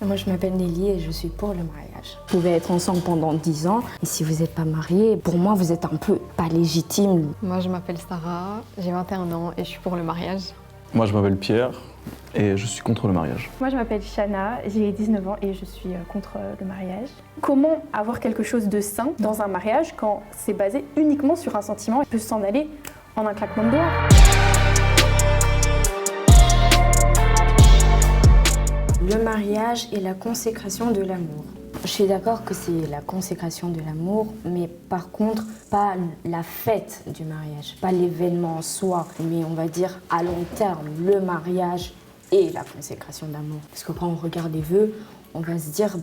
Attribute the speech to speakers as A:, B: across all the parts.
A: Moi, je m'appelle Nelly et je suis pour le mariage. Vous pouvez être ensemble pendant 10 ans et si vous n'êtes pas mariés, pour moi, vous êtes un peu pas légitime.
B: Moi, je m'appelle Sarah, j'ai 21 ans et je suis pour le mariage.
C: Moi, je m'appelle Pierre et je suis contre le mariage.
D: Moi, je m'appelle Shana, j'ai 19 ans et je suis contre le mariage. Comment avoir quelque chose de sain dans un mariage quand c'est basé uniquement sur un sentiment et peut s'en aller en un claquement de doigts?
A: Le mariage est la consécration de l'amour. Je suis d'accord que c'est la consécration de l'amour, mais par contre, pas la fête du mariage, pas l'événement en soi, mais on va dire à long terme, le mariage et la consécration d'amour. Parce que quand on regarde les vœux, on va se dire,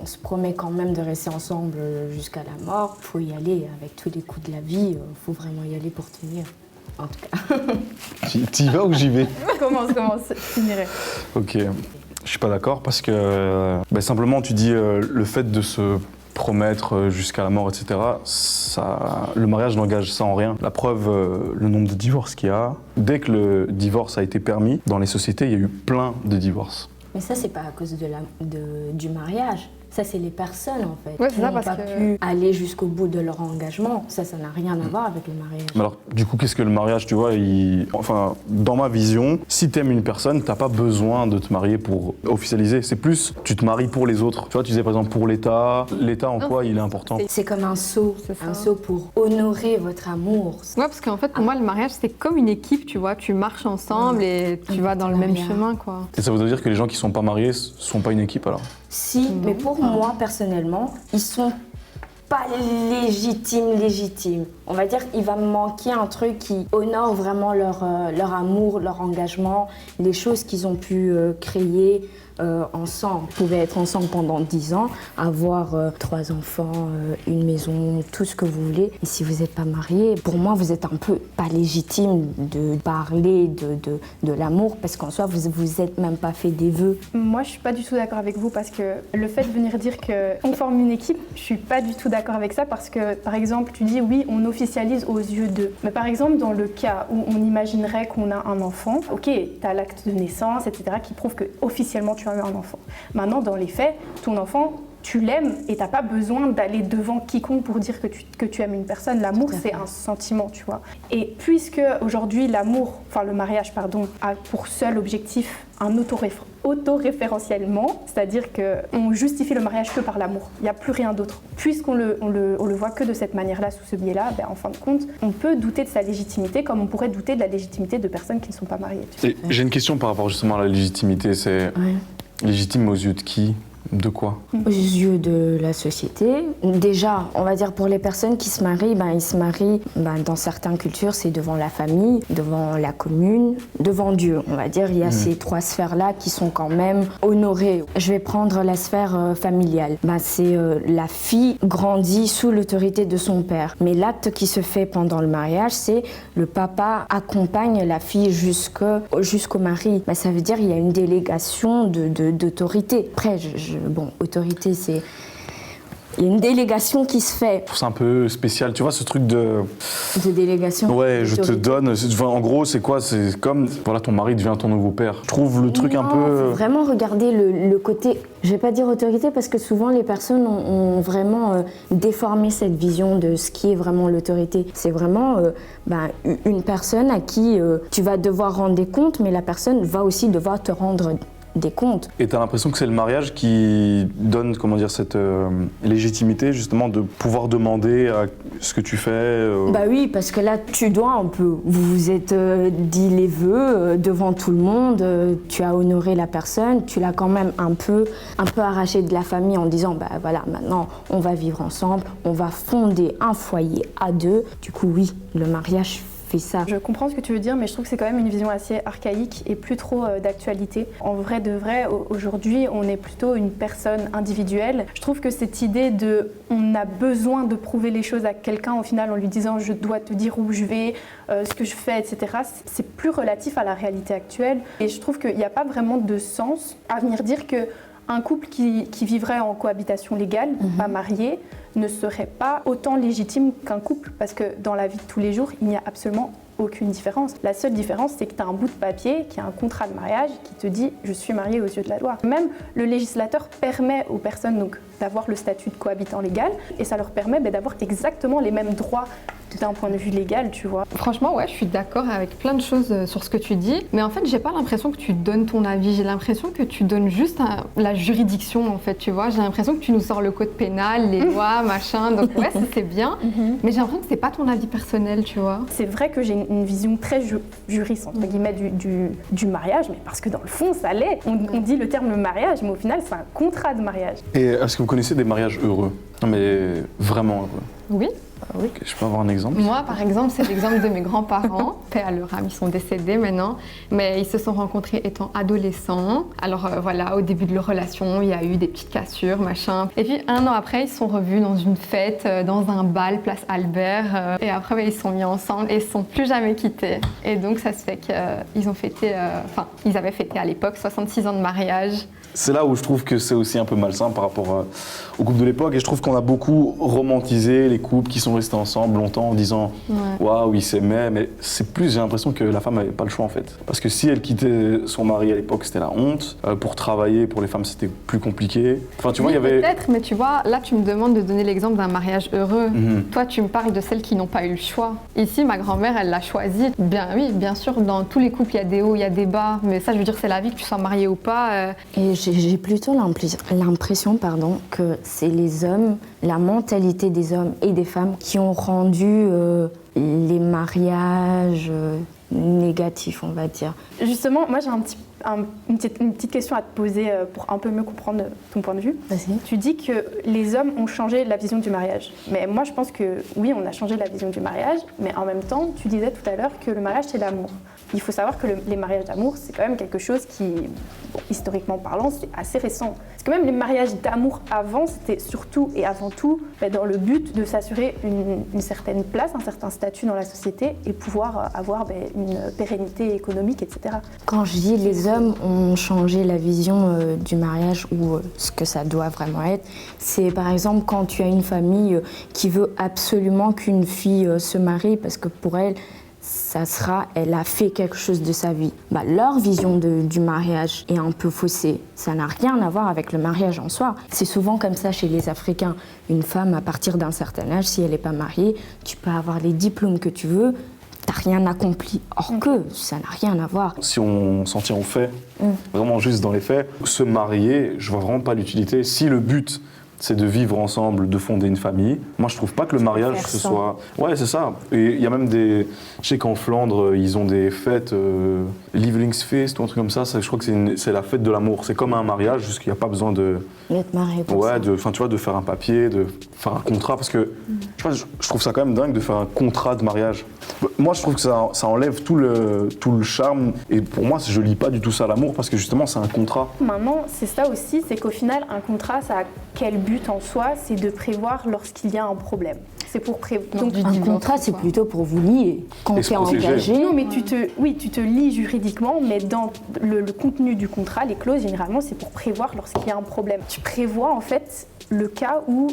A: on se promet quand même de rester ensemble jusqu'à la mort. Il faut y aller avec tous les coups de la vie, il faut vraiment y aller pour tenir. En tout cas.
C: T'y vas ou j'y vais?
D: Commence, je finirai.
C: Ok. Je suis pas d'accord parce que simplement tu dis le fait de se promettre jusqu'à la mort, etc. Le mariage n'engage ça en rien. La preuve, le nombre de divorces qu'il y a. Dès que le divorce a été permis, dans les sociétés, il y a eu plein de divorces.
A: Mais ça, c'est pas à cause du mariage. Ça, c'est les personnes, en fait,
B: Ouais,
A: qui n'ont pas pu aller jusqu'au bout de leur engagement. Ça n'a rien à voir avec le mariage.
C: Mais alors, du coup, qu'est-ce que le mariage, tu vois, enfin, dans ma vision, si t'aimes une personne, t'as pas besoin de te marier pour officialiser. C'est plus, tu te maries pour les autres. Tu vois, tu disais par exemple pour l'État. L'État, en quoi il est important?
A: C'est comme un sceau pour honorer votre amour.
B: Ouais, parce qu'en fait, pour moi, le mariage, c'est comme une équipe, tu vois. Tu marches ensemble et tu vas dans le même chemin, quoi.
C: Et ça veut dire que les gens qui sont pas mariés sont pas une équipe, alors?
A: Si, mais pour moi, personnellement, ils sont pas légitimes. On va dire qu'il va me manquer un truc qui honore vraiment leur amour, leur engagement, les choses qu'ils ont pu créer ensemble. Vous pouvez être ensemble pendant 10 ans, avoir 3 enfants, une maison, tout ce que vous voulez. Et si vous n'êtes pas marié, pour moi, vous êtes un peu pas légitime de parler de l'amour parce qu'en soi, vous êtes même pas fait des vœux.
D: Moi, je suis pas du tout d'accord avec vous parce que le fait de venir dire qu'on forme une équipe, je suis pas du tout d'accord avec ça parce que, par exemple, tu dis oui, on officialise aux yeux d'eux. Mais par exemple, dans le cas où on imaginerait qu'on a un enfant, ok, tu as l'acte de naissance, etc., qui prouve que officiellement tu as eu un enfant. Maintenant, dans les faits, ton enfant, tu l'aimes et tu n'as pas besoin d'aller devant quiconque pour dire que tu aimes une personne. L'amour, c'est un sentiment, tu vois. Et puisque aujourd'hui, le mariage, a pour seul objectif un autoréférentiellement, c'est-à-dire qu'on justifie le mariage que par l'amour. Il n'y a plus rien d'autre. Puisqu'on le voit que de cette manière-là, sous ce biais-là, en fin de compte, on peut douter de sa légitimité comme on pourrait douter de la légitimité de personnes qui ne sont pas mariées.
C: J'ai une question par rapport justement à la légitimité. C'est légitime aux yeux de qui? De quoi?
A: Aux yeux de la société. Déjà, on va dire pour les personnes qui se marient, ils se marient, dans certaines cultures, c'est devant la famille, devant la commune, devant Dieu. On va dire, il y a ces 3 sphères-là qui sont quand même honorées. Je vais prendre la sphère familiale. C'est la fille grandit sous l'autorité de son père. Mais l'acte qui se fait pendant le mariage, c'est le papa accompagne la fille jusqu'au mari. Ça veut dire qu'il y a une délégation d'autorité. Après, autorité, c'est... Il y a une délégation qui se fait.
C: C'est un peu spécial, tu vois, ce truc de
A: délégation.
C: Ouais, je te donne. En gros, c'est quoi? C'est comme, voilà, ton mari devient ton nouveau père. Je trouve le truc un peu...
A: Faut vraiment regarder le côté, je vais pas dire autorité, parce que souvent les personnes ont vraiment déformé cette vision de ce qui est vraiment l'autorité. C'est vraiment une personne à qui tu vas devoir rendre des comptes, mais la personne va aussi devoir te rendre des comptes.
C: Et t'as l'impression que c'est le mariage qui donne, cette légitimité justement de pouvoir demander à ce que tu fais
A: Oui, parce que là, tu dois un peu. Vous vous êtes dit les vœux devant tout le monde, tu as honoré la personne, tu l'as quand même un peu arraché de la famille en disant, voilà, maintenant, on va vivre ensemble, on va fonder un foyer à 2. Du coup, oui, le mariage fait ça.
D: Je comprends ce que tu veux dire, mais je trouve que c'est quand même une vision assez archaïque et plus trop d'actualité. En vrai de vrai, aujourd'hui, on est plutôt une personne individuelle. Je trouve que cette idée on a besoin de prouver les choses à quelqu'un, au final, en lui disant je dois te dire où je vais, ce que je fais, etc., c'est plus relatif à la réalité actuelle. Et je trouve qu'il n'y a pas vraiment de sens à venir dire qu'un couple qui vivrait en cohabitation légale, pas marié, ne serait pas autant légitime qu'un couple, parce que dans la vie de tous les jours, il n'y a absolument aucune différence. La seule différence, c'est que tu as un bout de papier qui est un contrat de mariage qui te dit « je suis mariée aux yeux de la loi ». Même le législateur permet aux personnes donc, d'avoir le statut de cohabitant légal et ça leur permet d'avoir exactement les mêmes droits d'un point de vue légal, tu vois.
B: Franchement, ouais, je suis d'accord avec plein de choses sur ce que tu dis, mais en fait, j'ai pas l'impression que tu donnes ton avis, j'ai l'impression que tu donnes juste la juridiction, en fait, tu vois. J'ai l'impression que tu nous sors le code pénal, les lois, machin, donc ouais, c'est bien, mais j'ai l'impression que c'est pas ton avis personnel, tu vois.
D: C'est vrai que j'ai une vision très juriste, entre guillemets, du mariage, mais parce que dans le fond, ça l'est. On dit le terme mariage, mais au final, c'est un contrat de mariage.
C: Et est-ce que vous connaissez des mariages heureux? Non mais vraiment heureux.
B: Oui.
A: Oui.
C: Je peux avoir un exemple?
B: Moi, par exemple, c'est l'exemple de mes grands-parents. Paix à leur âme, ils sont décédés maintenant, mais ils se sont rencontrés étant adolescents. Alors voilà, au début de leur relation, il y a eu des petites cassures, machin. Et puis 1 an après, ils se sont revus dans une fête, dans un bal, place Albert. Et après, ils se sont mis ensemble et ils ne se sont plus jamais quittés. Et donc, ça se fait qu'ils ont fêté, ils avaient fêté à l'époque 66 ans de mariage.
C: C'est là où je trouve que c'est aussi un peu malsain par rapport au couple de l'époque. Et je trouve qu'on a beaucoup romantisé les couples qui sont restés ensemble longtemps en disant waouh, ils s'aimaient. Mais c'est plus, j'ai l'impression que la femme n'avait pas le choix en fait. Parce que si elle quittait son mari à l'époque, c'était la honte. Pour travailler, pour les femmes, c'était plus compliqué. Enfin, tu vois, il y avait.
B: Peut-être, mais tu vois, là, tu me demandes de donner l'exemple d'un mariage heureux. Toi, tu me parles de celles qui n'ont pas eu le choix. Ici, ma grand-mère, elle l'a choisi. Bien, oui, bien sûr, dans tous les couples, il y a des hauts, il y a des bas. Mais ça, je veux dire, c'est la vie, que tu sois marié ou pas.
A: Et j'ai plutôt l'impression que c'est les hommes, la mentalité des hommes et des femmes qui ont rendu les mariages négatifs, on va dire.
D: Justement, moi j'ai une petite question à te poser pour un peu mieux comprendre ton point de vue.
A: Vas-y.
D: Tu dis que les hommes ont changé la vision du mariage. Mais moi je pense que oui, on a changé la vision du mariage, mais en même temps, tu disais tout à l'heure que le mariage c'est l'amour. Il faut savoir que les mariages d'amour, c'est quand même quelque chose qui, bon, historiquement parlant, c'est assez récent. Parce que même les mariages d'amour avant, c'était surtout et avant tout dans le but de s'assurer une certaine place, un certain statut dans la société et pouvoir avoir une pérennité économique, etc.
A: Quand je dis les hommes ont changé la vision du mariage ou ce que ça doit vraiment être, c'est par exemple quand tu as une famille qui veut absolument qu'une fille se marie parce que pour elle, elle a fait quelque chose de sa vie. Leur vision du mariage est un peu faussée. Ça n'a rien à voir avec le mariage en soi. C'est souvent comme ça chez les Africains. Une femme, à partir d'un certain âge, si elle n'est pas mariée, tu peux avoir les diplômes que tu veux, tu n'as rien accompli. Or que ça n'a rien à voir.
C: Si on s'en tient aux faits, vraiment juste dans les faits, se marier, je vois vraiment pas l'utilité. Si le but, c'est de vivre ensemble, de fonder une famille. Moi, je trouve pas que le mariage, ce soit... Ouais, c'est ça. Et il y a même des... Je sais qu'en Flandre, ils ont des fêtes, Lievelingsfeest ou un truc comme ça. Je crois que c'est la fête de l'amour. C'est comme un mariage, juste qu'il n'y a pas besoin de...
A: D'être marié pour ça.
C: Tu vois, de faire un papier, de faire un contrat. Parce que je trouve ça quand même dingue de faire un contrat de mariage. Moi, je trouve que ça enlève tout le charme. Et pour moi, je lis pas du tout ça à l'amour parce que justement, c'est un contrat.
D: Maintenant, c'est ça aussi, c'est qu'au final, un contrat, ça a quel but en soi? C'est de prévoir lorsqu'il y a un problème. C'est pour prévoir.
A: Donc, un contrat, c'est plutôt pour vous lier. Quand tu es engagé.
D: Non, mais tu te lies juridiquement, mais dans le contenu du contrat, les clauses, généralement, c'est pour prévoir lorsqu'il y a un problème. Tu prévois, en fait, le cas où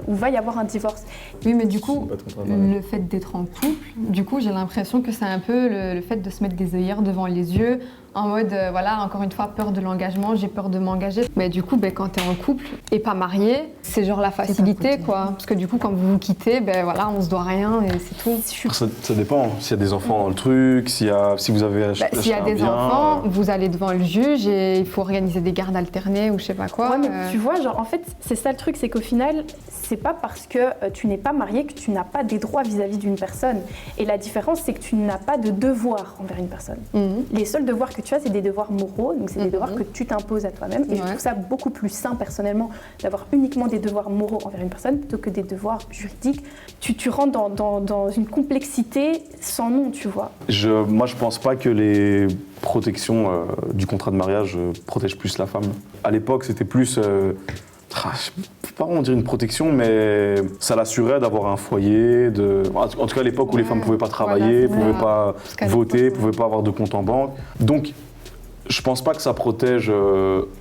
D: va y avoir un divorce.
B: Oui, mais du coup, le fait d'être en couple, du coup, j'ai l'impression que c'est un peu le fait de se mettre des œillères devant les yeux, en mode, voilà, encore une fois, peur de l'engagement, j'ai peur de m'engager. Mais du coup, quand t'es en couple et pas marié, c'est genre la facilité, quoi. Parce que du coup, quand vous vous quittez, voilà, on se doit rien et c'est tout.
C: Ça dépend. S'il y a des enfants dans le truc, si vous avez acheté
B: s'il y a des enfants, vous allez devant le juge et il faut organiser des gardes alternées ou je sais pas quoi.
D: Ouais, mais tu vois, genre, en fait, c'est ça le truc, c'est qu'au final, c'est pas parce que tu n'es pas marié que tu n'as pas des droits vis-à-vis d'une personne. Et la différence, c'est que tu n'as pas de devoirs envers une personne. Les seuls devoirs que tu as, c'est des devoirs moraux, donc c'est des devoirs que tu t'imposes à toi-même. Et je trouve ça beaucoup plus sain, personnellement, d'avoir uniquement des devoirs moraux envers une personne plutôt que des devoirs juridiques. Tu rentres dans une complexité sans nom, tu vois.
C: Moi, je pense pas que les protections du contrat de mariage protègent plus la femme. À l'époque, c'était plus... je ne peux pas vraiment dire une protection, mais ça l'assurait d'avoir un foyer. En tout cas, à l'époque où les femmes ne pouvaient pas travailler, ne pouvaient pas voter, ne pouvaient pas avoir de compte en banque. Donc, Je pense pas que ça protège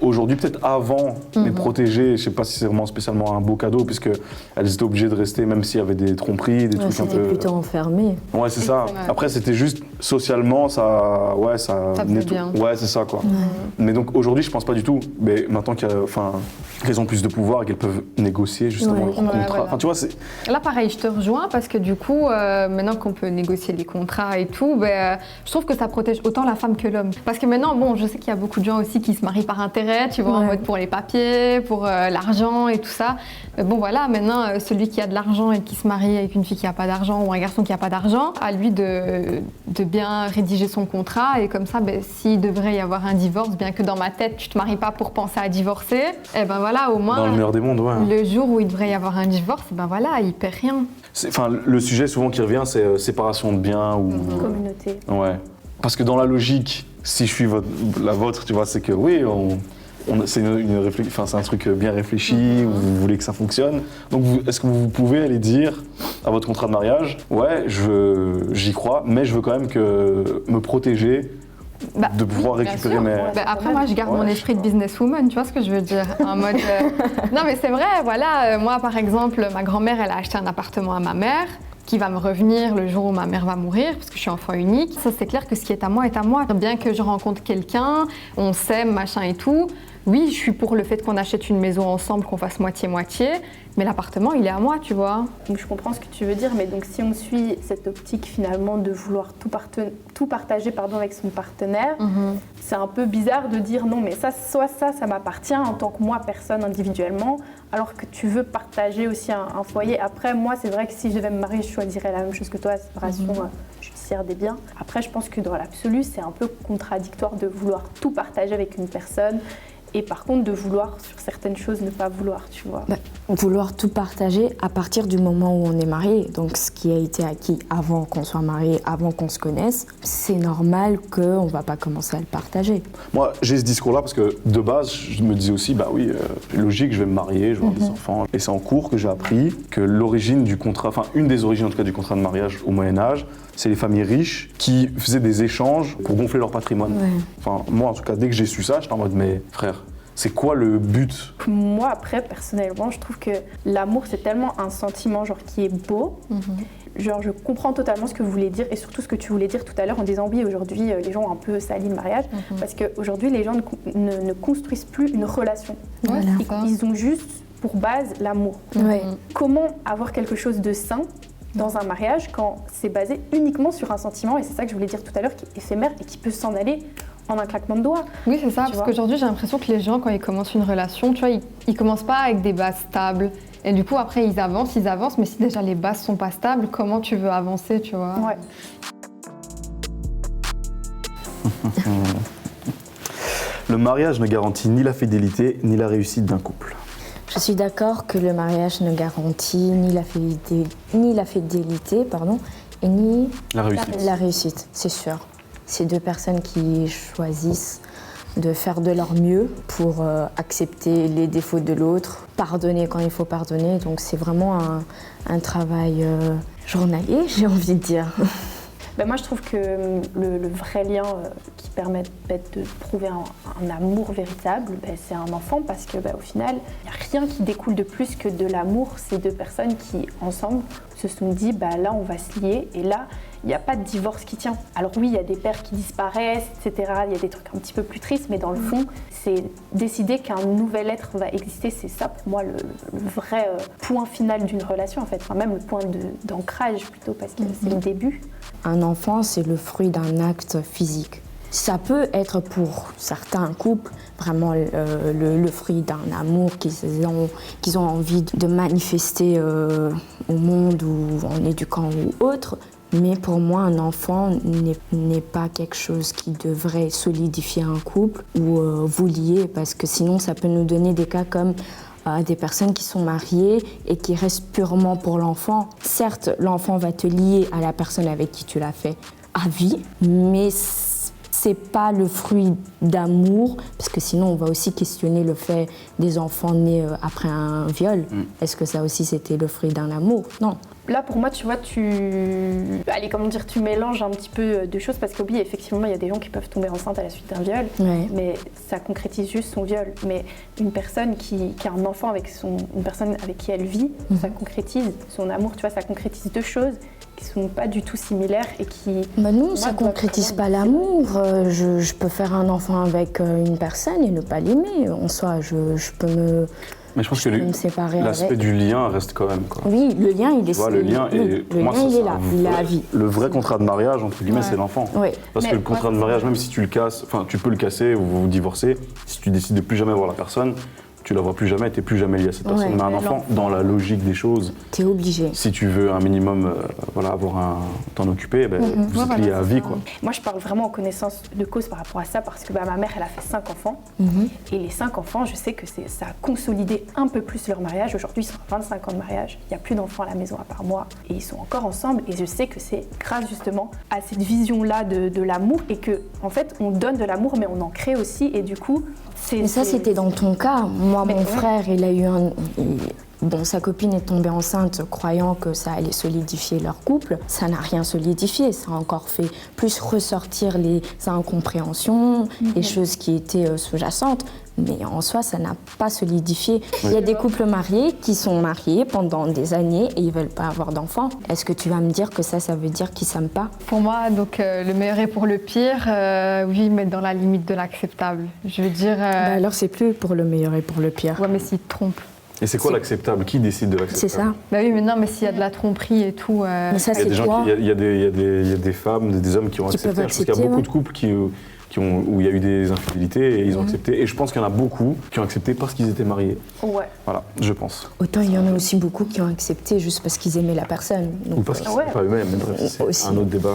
C: aujourd'hui, peut-être avant, mais protéger, je sais pas si c'est vraiment spécialement un beau cadeau, puisque elles étaient obligées de rester, même s'il y avait des tromperies, des trucs un peu...
A: C'était plutôt enfermé.
C: Ouais, c'est ça. Après, c'était juste socialement, ça
B: faisait bien.
C: Ouais, c'est ça, quoi. Mais donc, aujourd'hui, je pense pas du tout. Mais maintenant qu'elles ont plus de pouvoir et qu'elles peuvent négocier, justement, leurs contrats.
B: Voilà.
C: Enfin, tu vois, c'est...
B: Là, pareil, je te rejoins parce que du coup, maintenant qu'on peut négocier les contrats et tout, je trouve que ça protège autant la femme que l'homme. Parce que maintenant, bon, je sais qu'il y a beaucoup de gens aussi qui se marient par intérêt, tu vois, en mode pour les papiers, pour l'argent et tout ça. Mais bon, voilà, maintenant, celui qui a de l'argent et qui se marie avec une fille qui n'a pas d'argent ou un garçon qui n'a pas d'argent, à lui de bien rédiger son contrat. Et comme ça, s'il devrait y avoir un divorce, bien que dans ma tête, tu te maries pas pour penser à divorcer, et ben voilà, au moins,
C: dans le meilleur des mondes,
B: le jour où il devrait y avoir un divorce, ben voilà, il perd rien.
C: Enfin, le sujet souvent qui revient, c'est séparation de biens ou...
D: Communauté.
C: Ouais. Parce que dans la logique, si je suis la vôtre, tu vois, c'est que oui, c'est c'est un truc bien réfléchi, vous voulez que ça fonctionne. Donc est-ce que vous pouvez aller dire à votre contrat de mariage, ouais, j'y crois, mais je veux quand même me protéger de pouvoir récupérer mes...
B: Après, moi, je garde mon esprit de businesswoman, tu vois ce que je veux dire? En mode... Non, mais c'est vrai, voilà. Moi, par exemple, ma grand-mère, elle a acheté un appartement à ma mère qui va me revenir le jour où ma mère va mourir, parce que je suis enfant unique. Ça, c'est clair que ce qui est à moi est à moi. Bien que je rencontre quelqu'un, on s'aime, machin et tout, oui, je suis pour le fait qu'on achète une maison ensemble, qu'on fasse moitié-moitié, mais l'appartement, il est à moi, tu vois.
D: Donc, je comprends ce que tu veux dire, mais donc si on suit cette optique finalement de vouloir tout partager avec son partenaire, c'est un peu bizarre de dire non, mais ça m'appartient en tant que moi, personne individuellement, alors que tu veux partager aussi un foyer. Après, moi, c'est vrai que si je devais me marier, je choisirais la même chose que toi, la séparation judiciaire des biens. Après, je pense que dans l'absolu, c'est un peu contradictoire de vouloir tout partager avec une personne. Et par contre, de vouloir sur certaines choses ne pas vouloir, tu vois.
A: Vouloir tout partager à partir du moment où on est marié, donc ce qui a été acquis avant qu'on soit marié, avant qu'on se connaisse, c'est normal qu'on ne va pas commencer à le partager.
C: Moi, j'ai ce discours-là parce que de base, je me disais aussi, logique, je vais me marier, je vais avoir des enfants. Et c'est en cours que j'ai appris que l'origine du contrat, enfin une des origines en tout cas du contrat de mariage au Moyen-Âge, c'est les familles riches qui faisaient des échanges pour gonfler leur patrimoine. Enfin, moi, en tout cas, dès que j'ai su ça, j'étais en mode, mais frère, c'est quoi le but?
D: Moi, après, personnellement, je trouve que l'amour, c'est tellement un sentiment qui est beau. Genre, je comprends totalement ce que vous voulez dire et surtout ce que tu voulais dire tout à l'heure en disant oui, aujourd'hui, les gens ont un peu sali le mariage parce qu'aujourd'hui, les gens ne construisent plus une relation. Ils ont juste pour base l'amour. Comment avoir quelque chose de sain dans un mariage quand c'est basé uniquement sur un sentiment, et c'est ça que je voulais dire tout à l'heure, qui est éphémère et qui peut s'en aller en un claquement de doigts.
B: Oui, c'est ça, parce qu'aujourd'hui, j'ai l'impression que les gens, quand ils commencent une relation, tu vois, ils commencent pas avec des bases stables. Et du coup, après, ils avancent, mais si déjà les bases sont pas stables, comment tu veux avancer, tu vois?
C: Le mariage ne garantit ni la fidélité, ni la réussite d'un couple.
A: Je suis d'accord que le mariage ne garantit ni la fidélité, et ni la réussite, c'est sûr. C'est deux personnes qui choisissent de faire de leur mieux pour accepter les défauts de l'autre, pardonner quand il faut pardonner. Donc c'est vraiment un travail journalier, j'ai envie de dire.
D: Moi, je trouve que le vrai lien qui permet de prouver un amour véritable, c'est un enfant parce que au final, il n'y a rien qui découle de plus que de l'amour. Ces deux personnes qui, ensemble, se sont dit là, on va se lier et là, il n'y a pas de divorce qui tient. Alors oui, il y a des pères qui disparaissent, etc. Il y a des trucs un petit peu plus tristes, mais dans le fond, c'est décider qu'un nouvel être va exister. C'est ça, pour moi, le vrai point final d'une relation, en fait. Enfin, même le point d'ancrage, plutôt, parce que c'est le début.
A: Un enfant, c'est le fruit d'un acte physique. Ça peut être pour certains couples vraiment le fruit d'un amour qu'ils ont envie de manifester au monde ou en éduquant ou autre. Mais pour moi, un enfant n'est pas quelque chose qui devrait solidifier un couple ou vous lier, parce que sinon ça peut nous donner des cas comme des personnes qui sont mariées et qui restent purement pour l'enfant. Certes, l'enfant va te lier à la personne avec qui tu l'as fait à vie, mais c'est pas le fruit d'amour, parce que sinon on va aussi questionner le fait des enfants nés après un viol. Est-ce que ça aussi c'était le fruit d'un amour? Non.
D: Là, pour moi, tu vois, allez, comment dire, tu mélanges un petit peu de choses parce que oui, effectivement, il y a des gens qui peuvent tomber enceintes à la suite d'un viol, mais ça concrétise juste son viol. Mais une personne qui a un enfant avec une personne avec qui elle vit, ça concrétise son amour, tu vois, ça concrétise deux choses qui sont pas du tout similaires et qui...
A: Bah non, ça concrétise pas l'amour. Je peux faire un enfant avec une personne et ne pas l'aimer. En soi, je peux me...
C: Mais je pense que l'aspect du lien reste quand même, quoi.
A: Oui, le lien, il est...
C: Tu vois, le lien,
A: il est là, il est à vie.
C: Le vrai contrat de mariage, entre guillemets, c'est l'enfant.
A: Oui.
C: Parce que le contrat de mariage, même si tu le casses, enfin, tu peux le casser ou vous divorcer, si tu décides de plus jamais voir la personne, tu la vois plus jamais, tu n'es plus jamais lié à cette personne. Mais un enfant, dans la logique des choses,
A: tu es obligé.
C: Si tu veux un minimum t'en occuper, vous êtes lié à vie, quoi.
D: Moi, je parle vraiment en connaissance de cause par rapport à ça parce que ma mère, elle a fait 5 enfants. Et les 5 enfants, je sais que ça a consolidé un peu plus leur mariage. Aujourd'hui, ils sont à 25 ans de mariage. Il n'y a plus d'enfants à la maison à part moi. Et ils sont encore ensemble. Et je sais que c'est grâce justement à cette vision-là de l'amour et que, en fait, on donne de l'amour, mais on en crée aussi. Et du coup,
A: mais ça, c'était dans ton cas. Moi, mon frère, il a eu Bon, sa copine est tombée enceinte croyant que ça allait solidifier leur couple. Ça n'a rien solidifié, ça a encore fait plus ressortir les incompréhensions, les choses qui étaient sous-jacentes. Mais en soi, ça n'a pas solidifié. Il y a des couples mariés qui sont mariés pendant des années et ils ne veulent pas avoir d'enfants. Est-ce que tu vas me dire que ça veut dire qu'ils ne s'aiment pas?
B: Pour moi, donc, le meilleur est pour le pire, oui, mais dans la limite de l'acceptable. Je veux dire...
A: alors, c'est plus pour le meilleur et pour le pire.
B: Ouais, mais s'ils te trompent.
C: Et c'est quoi l'acceptable? Qui décide de l'acceptable?
A: C'est ça.
B: Bah oui, mais non, mais s'il y a de la tromperie et tout...
A: Mais ça, c'est quoi?
C: Il y a des femmes, des hommes qui ont accepté. Je pense qu'il y a beaucoup de couples où il y a eu des infidélités et ils ont accepté. Et je pense qu'il y en a beaucoup qui ont accepté parce qu'ils étaient mariés.
D: Ouais.
C: Voilà, je pense.
A: Autant il y en a aussi beaucoup qui ont accepté juste parce qu'ils aimaient la personne. Donc,
C: ou parce qu'ils ne pas eux-mêmes, mais bref, c'est aussi un autre débat.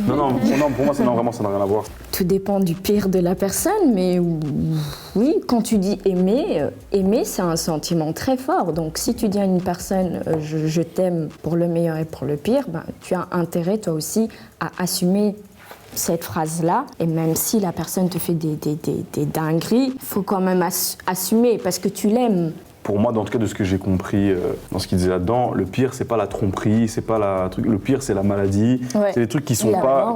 C: non, pour moi, ça n'a rien à voir.
A: Tout dépend du pire de la personne, mais oui, quand tu dis aimer, c'est un sentiment très fort. Donc si tu dis à une personne je t'aime pour le meilleur et pour le pire, tu as intérêt toi aussi à assumer cette phrase-là, et même si la personne te fait des dingueries, il faut quand même assumer parce que tu l'aimes.
C: Pour moi, dans tout cas, de ce que j'ai compris dans ce qu'il disait là-dedans, le pire, c'est pas la tromperie, c'est pas la truc. Le pire, c'est la maladie. Ouais. C'est des trucs qui sont pas,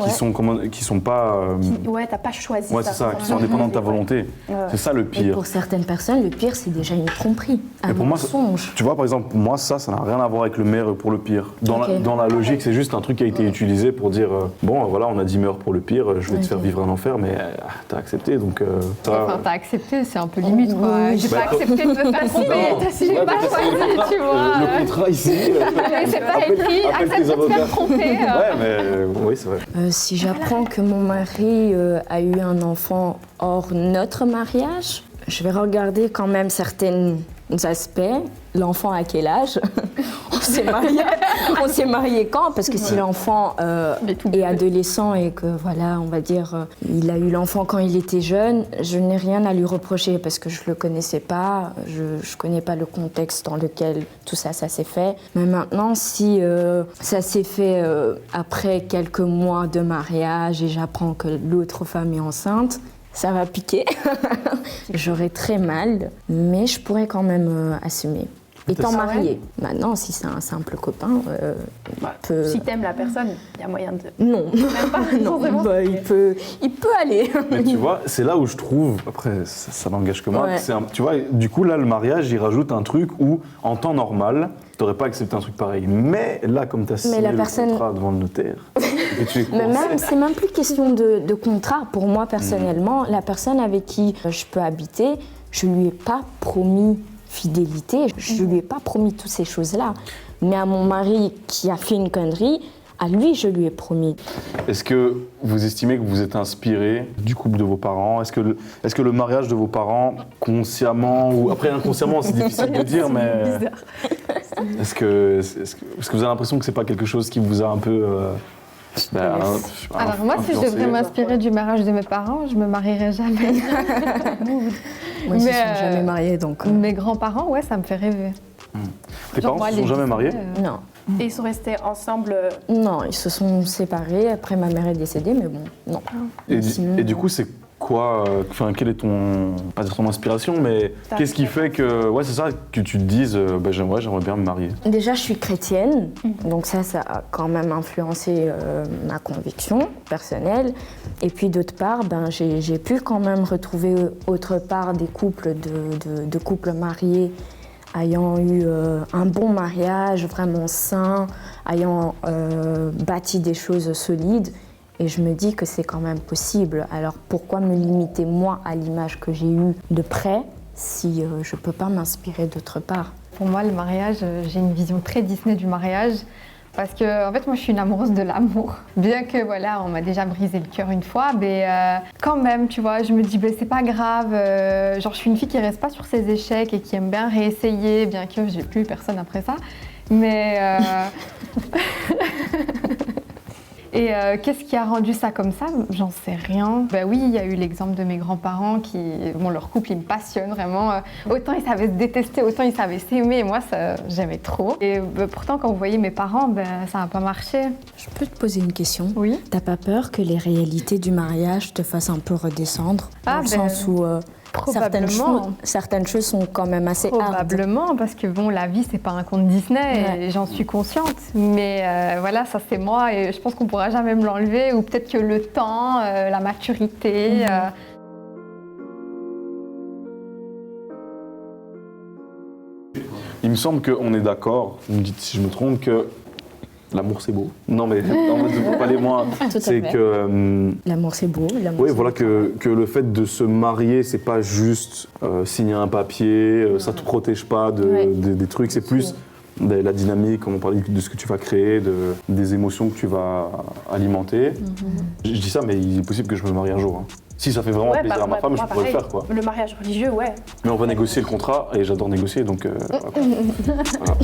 D: Ouais, t'as pas choisi.
C: Ouais, c'est ça, qui sont indépendants de ta volonté. Ouais. C'est ça le pire.
A: Et pour certaines personnes, le pire, c'est déjà une tromperie, un mensonge.
C: Tu vois, par exemple, moi, ça n'a rien à voir avec le meilleur pour le pire. Dans la logique, c'est juste un truc qui a été utilisé pour dire bon, voilà, on a 10 meilleurs pour le pire, je vais te faire vivre un enfer, mais t'as accepté, donc.
B: Enfin, t'as accepté, c'est un peu limite, quoi. J'ai pas accepté de me faire tromper. J'ai pas choisi, tu vois.
C: Le contrat ici.
B: C'est pas écrit, accepte de te faire tromper.
C: Ouais, mais oui, c'est vrai.
A: Si j'apprends que mon mari a eu un enfant hors notre mariage, je vais regarder quand même certains aspects. L'enfant à quel âge? On s'est marié quand? Parce que si l'enfant est adolescent et que voilà, on va dire, il a eu l'enfant quand il était jeune, je n'ai rien à lui reprocher parce que je le connaissais pas, je connais pas le contexte dans lequel tout ça s'est fait. Mais maintenant, si ça s'est fait après quelques mois de mariage et j'apprends que l'autre femme est enceinte, ça va piquer. J'aurai très mal, mais je pourrais quand même assumer. Étant mariée. Maintenant, si c'est un simple copain,
D: si t'aimes la personne, il y a moyen de...
A: Non.
D: Même pas,
A: non, il peut aller.
C: Mais tu vois, c'est là où je trouve, après ça n'engage que moi, tu vois, du coup là le mariage, il rajoute un truc où en temps normal, t'aurais pas accepté un truc pareil. Mais là, comme t'as signé le contrat devant le notaire, et tu es
A: mais même, c'est même plus question de contrat. Pour moi, personnellement, la personne avec qui je peux habiter, je lui ai pas promis fidélité, je lui ai pas promis toutes ces choses-là. Mais à mon mari qui a fait une connerie, à lui, je lui ai promis.
C: Est-ce que vous estimez que vous êtes inspiré du couple de vos parents? Est-ce que le mariage de vos parents, consciemment ou après inconsciemment, c'est difficile de dire, mais est-ce que vous avez l'impression que c'est pas quelque chose qui vous a un peu
B: alors moi, si je devrais m'inspirer du mariage de mes parents, je me marierais jamais.
A: Moi, ils ne se sont jamais mariés, donc...
B: Mes grands-parents, ouais, ça me fait rêver.
C: Tes parents ne se sont jamais mariés?
A: Non.
D: Et ils sont restés ensemble?
A: Non, ils se sont séparés. Après, ma mère est décédée, mais bon, non.
C: Et du coup, c'est quoi, quelle est ton, pas dire ton inspiration, mais qu'est-ce qui fait que, ouais, c'est ça, que tu te dises, j'aimerais bien me marier?
A: Déjà, je suis chrétienne, donc ça a quand même influencé ma conviction personnelle. Et puis d'autre part, j'ai pu quand même retrouver autre part des couples de couples mariés ayant eu un bon mariage, vraiment sain, ayant bâti des choses solides. Et je me dis que c'est quand même possible. Alors pourquoi me limiter moi à l'image que j'ai eue de près si je ne peux pas m'inspirer d'autre part?
B: Pour moi, le mariage, j'ai une vision très Disney du mariage. Parce que, en fait, moi, je suis une amoureuse de l'amour. Bien que, voilà, on m'a déjà brisé le cœur une fois, mais quand même, tu vois, je me dis, c'est pas grave. Genre, je suis une fille qui reste pas sur ses échecs et qui aime bien réessayer, bien que j'ai plus personne après ça. Mais... Et qu'est-ce qui a rendu ça comme ça? J'en sais rien. Oui, il y a eu l'exemple de mes grands-parents qui, leur couple, il me passionne vraiment. Autant ils savaient se détester, autant ils savaient s'aimer. Et moi, j'aimais trop. Et pourtant, quand vous voyez mes parents, ça n'a pas marché.
A: Je peux te poser une question?
B: Oui.
A: T'as pas peur que les réalités du mariage te fassent un peu redescendre? Dans le sens où certaines choses sont quand même assez hard.
B: Probablement, parce que la vie, c'est pas un conte Disney, et j'en suis consciente. Mais voilà, ça c'est moi, et je pense qu'on pourra jamais me l'enlever, ou peut-être que le temps, la maturité...
C: Il me semble qu'on est d'accord, vous me dites si je me trompe, que l'amour c'est beau. Non mais faut pas aller moins. C'est que
A: l'amour c'est beau.
C: Oui, voilà que le fait de se marier, c'est pas juste signer un papier, ça te protège pas des trucs, c'est plus la dynamique, comme on parlait de ce que tu vas créer, des émotions que tu vas alimenter. Je dis ça, mais il est possible que je me marie un jour. Hein. Si ça fait vraiment plaisir à ma femme, je pourrais le faire, quoi.
D: Le mariage religieux, ouais.
C: Mais on va négocier le contrat et j'adore négocier, donc voilà.